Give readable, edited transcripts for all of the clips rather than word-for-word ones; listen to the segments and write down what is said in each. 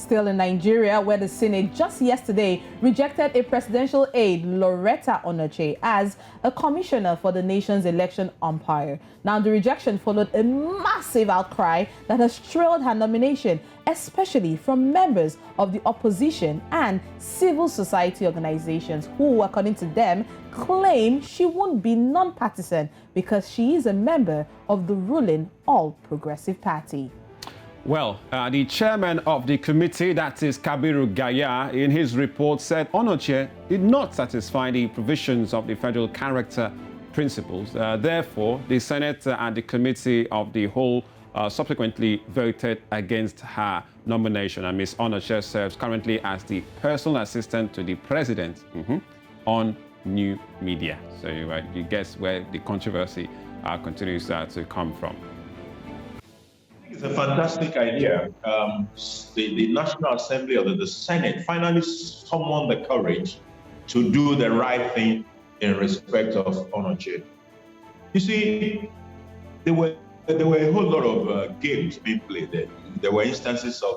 Still in Nigeria, where the Senate just yesterday rejected a presidential aide, Lauretta Onochie, as a commissioner for the nation's election umpire. Now, the rejection followed a massive outcry that has trailed her nomination, especially from members of the opposition and civil society organizations who, according to them, claim she won't be non-partisan because she is a member of the ruling All Progressive Party. Well, the chairman of the committee, that is Kabiru Gaya, in his report said Onochie did not satisfy the provisions of the federal character principles. Therefore, the Senate and the committee of the whole subsequently voted against her nomination. And Ms. Onochie serves currently as the personal assistant to the president on new media. So you guess where the controversy continues to come from. It's a fantastic idea. The National Assembly or the Senate finally summoned the courage to do the right thing in respect of Onochie. You see, there were a whole lot of games being played there. There were instances of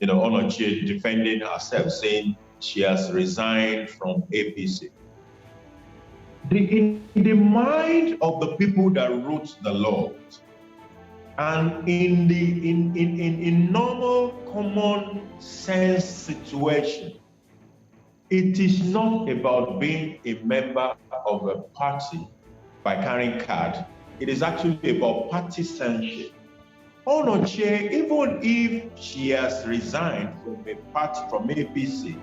Onochie defending herself, saying she has resigned from APC. In the mind of the people that wrote the laws, and in normal common sense situation, it is not about being a member of a party by carrying card. It is actually about partisanship. Onochie, even if she has resigned from a party, from APC,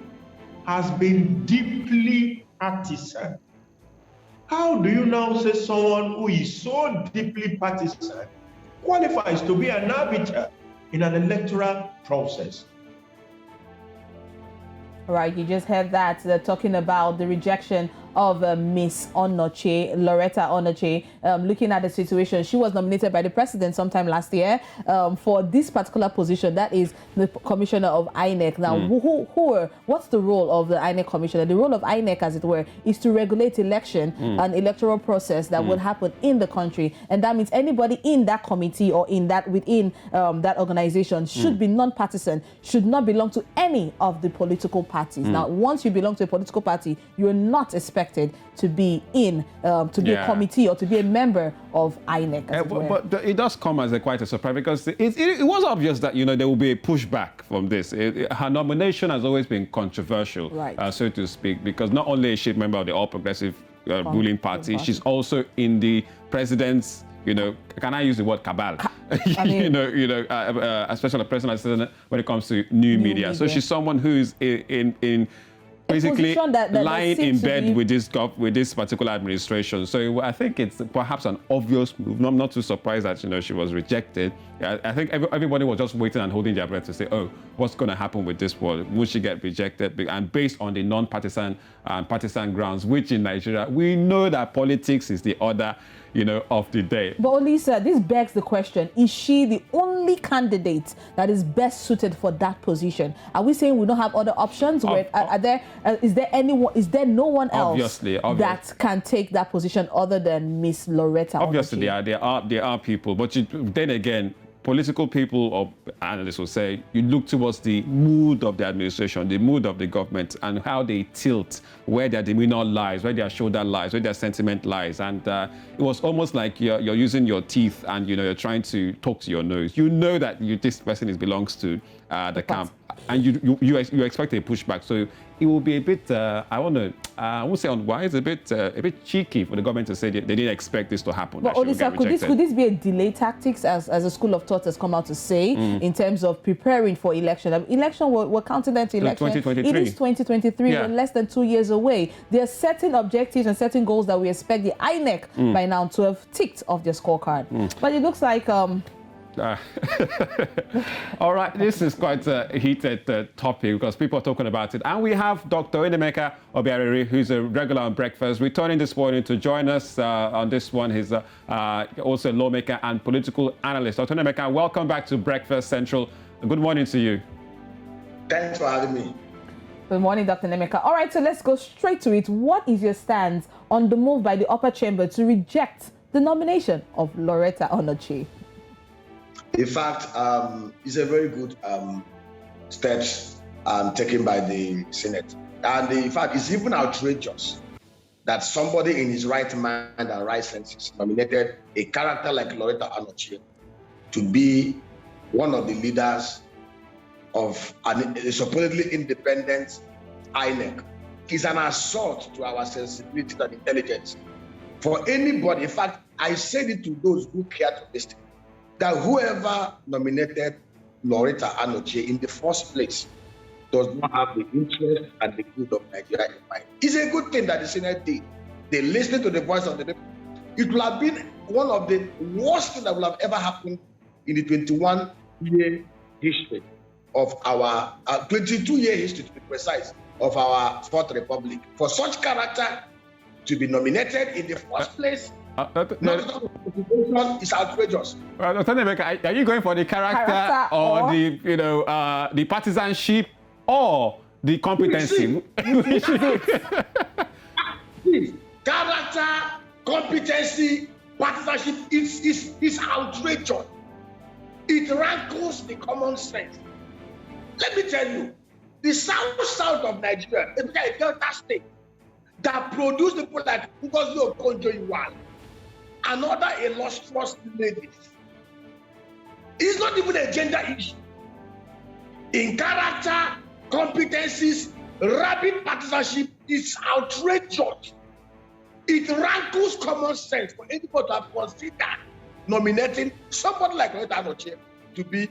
has been deeply partisan. How do you now say someone who is so deeply partisan qualifies to be an arbiter in an electoral process? All right, you just heard that. They're talking about the rejection of Miss Onochie, Lauretta Onochie. Looking at the situation, she was nominated by the president sometime last year for this particular position. That is the commissioner of INEC. Now, what's the role of the INEC commissioner? The role of INEC, as it were, is to regulate election and electoral process that will happen in the country. And that means anybody in that committee or within that organization should be non-partisan, should not belong to any of the political parties. Now, once you belong to a political party, you're not expected to be in a committee or to be a member of INEC. But it does come as quite a surprise, because it was obvious that there will be a pushback from this. Her nomination has always been controversial, so to speak, because not only is she a member of the All Progressive ruling party, she's also in the president's, can I use the word cabal? Especially the president assistant when it comes to new media. So she's someone who's in basically lying in bed with this particular administration. So I think it's perhaps an obvious move. I'm not too surprised that she was rejected. I think everybody was just waiting and holding their breath to say, oh, what's going to happen with this one? Will she get rejected? And based on the non-partisan and partisan grounds, which in Nigeria, we know that politics is the order of the day. But Olisa, this begs the question, is she the only candidate that is best suited for that position? Are we saying we don't have other options? Is there no one else that can take that position other than Miss Lauretta Onochie? Obviously, there are people, but then again, political people or analysts will say you look towards the mood of the administration, the mood of the government, and how they tilt, where their demeanor lies, where their shoulder lies, where their sentiment lies. And it was almost like you're using your teeth and you're trying to talk to your nose. You know that this person belongs to the camp, and you expect a pushback. So it will be a bit, I won't say unwise, a bit cheeky for the government to say they didn't expect this to happen. But Olisa, could this be a delay tactics, as a school of thought has come out to say, in terms of preparing for election? We're counting down to election. 2023. It is 2023. We're less than 2 years away. There are certain objectives and certain goals that we expect the INEC by now to have ticked off their scorecard. But it looks like all right, this is quite a heated topic because people are talking about it. And we have Dr. Emeka Obiariri, who's a regular on Breakfast, returning this morning to join us on this one. He's also a lawmaker and political analyst. Dr. Emeka, welcome back to Breakfast Central. Good morning to you. Thanks for having me. Good morning, Dr. Nemeka. All right, so let's go straight to it. What is your stance on the move by the upper chamber to reject the nomination of Lauretta Onochie? In fact, it's a very good steps taken by the Senate. And in fact, it's even outrageous that somebody in his right mind and right senses nominated a character like Lauretta Onochie to be one of the leaders of a supposedly independent INEC. It's an assault to our sensibility and intelligence. For anybody, in fact, I said it to those who care to listen, that whoever nominated Lauretta Onochie in the first place does not have the interest and the good of Nigeria in mind. It's a good thing that the Senate did. They listened to the voice of the people. It would have been one of the worst things that would have ever happened in the 21-year history of our 22-year history, to be precise, of our Fourth Republic. For such character to be nominated in the first place, is outrageous. Dr. Nemeka, are you going for the character or the the partisanship or the competency? Character, competency, partisanship is outrageous. It rankles the common sense. Let me tell you, the south of Nigeria, a Delta state that produced people like Ngozi Okonjo-Iweala, another illustrious lady. It's not even a gender issue. In character, competencies, rabid partisanship is outrageous. It rankles common sense for anybody to have considered nominating somebody like Lauretta Onochie to be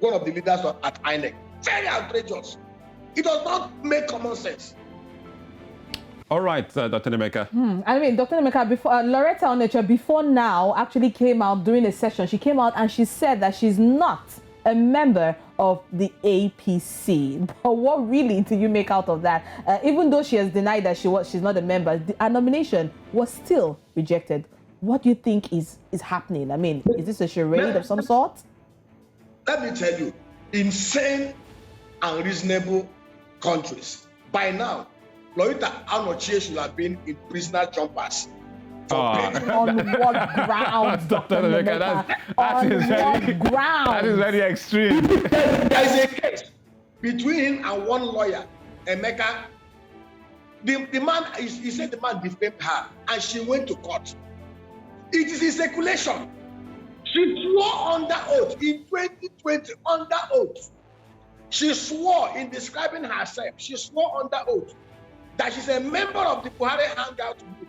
one of the leaders at INEC. Very outrageous. It does not make common sense. All right, Dr. Nemeka. I mean, Dr. Nemeka, before Lauretta Onochie, before now, actually came out during a session. She came out and she said that she's not a member of the APC. But what really do you make out of that? Even though she has denied that she's not a member, her nomination was still rejected. What do you think is happening? I mean, is this a charade of some sort? Let me tell you, insane and reasonable countries, by now, Lauretta Onochie should have been in prisoner jumpers. On what grounds, Dr. Nemeka? That is very extreme. There is a case between him and one lawyer, Emeka. The man, he said the man defamed her, and she went to court. It is in circulation. She swore under oath in 2020, under oath. She swore in describing herself, she swore under oath that she's a member of the Buhari Hangout Group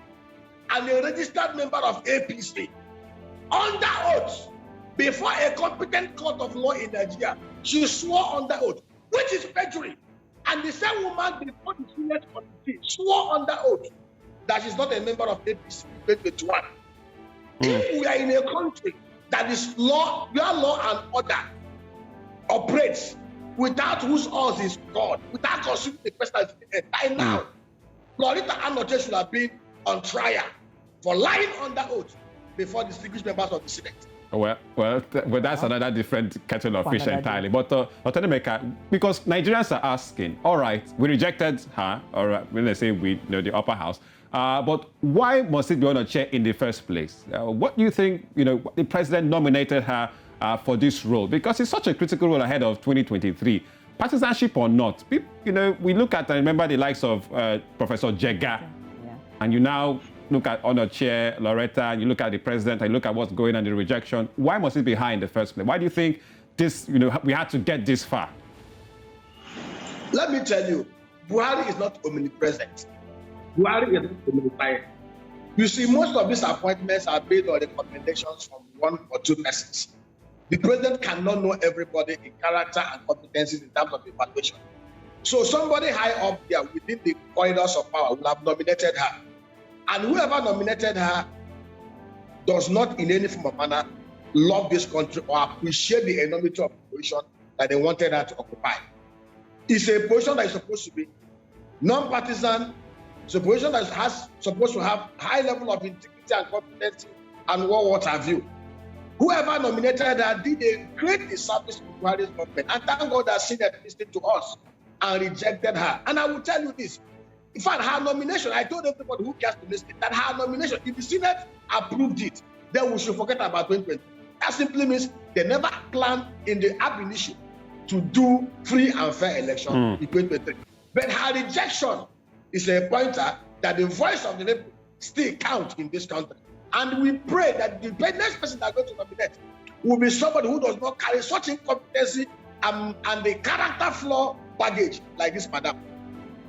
and a registered member of APC. Under oath, before a competent court of law in Nigeria, she swore under oath, which is perjury. And the same woman before the Senate committee swore under oath that she's not a member of APC in 2021. If we are in a country that is law, where law and order operates without whose oath is God, without considering the person by now, Lauretta Onochie should have been on trial for lying under oath before distinguished members of the Senate. Well, that's another different kettle of fish entirely. But Dr. Nemeka, because Nigerians are asking, all right, we rejected her, or when they say we, the upper house, but why must it be Onochie in the first place? What do you think, the president nominated her for this role? Because it's such a critical role ahead of 2023. Partisanship or not, we look at, I remember the likes of Professor Jega, and you now look at Onochie, Lauretta, and you look at the president, and you look at what's going on in the rejection. Why must it be high in the first place? Why do you think this, we had to get this far? Let me tell you, Buhari is not omnipresent. Buhari is not omniscient. You see, most of these appointments are based on recommendations from one or two persons. The president cannot know everybody in character and competencies in terms of evaluation. So somebody high up there within the corridors of power will have nominated her. And whoever nominated her does not in any form or manner love this country or appreciate the enormity of the position that they wanted her to occupy. It's a position that is supposed to be non-partisan. It's a position that is supposed to have high level of integrity and competency and what have you. Whoever nominated her did a great disservice to Buhari's government. And thank God that Senate listened to us and rejected her. And I will tell you this. In fact, her nomination, I told everybody who cares to listen that her nomination, if the Senate approved it, then we should forget about 2020. That simply means they never planned in the ab initio to do free and fair election in 2023. But her rejection is a pointer that the voice of the people still count in this country. And we pray that the next person that going to nominate will be somebody who does not carry such incompetency and the character flaw baggage like this madam.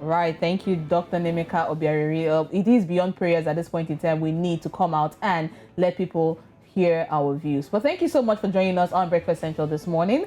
Right. Thank you, Dr. Nemeka Obiariri. It is beyond prayers at this point in time. We need to come out and let people hear our views. But thank you so much for joining us on Breakfast Central this morning.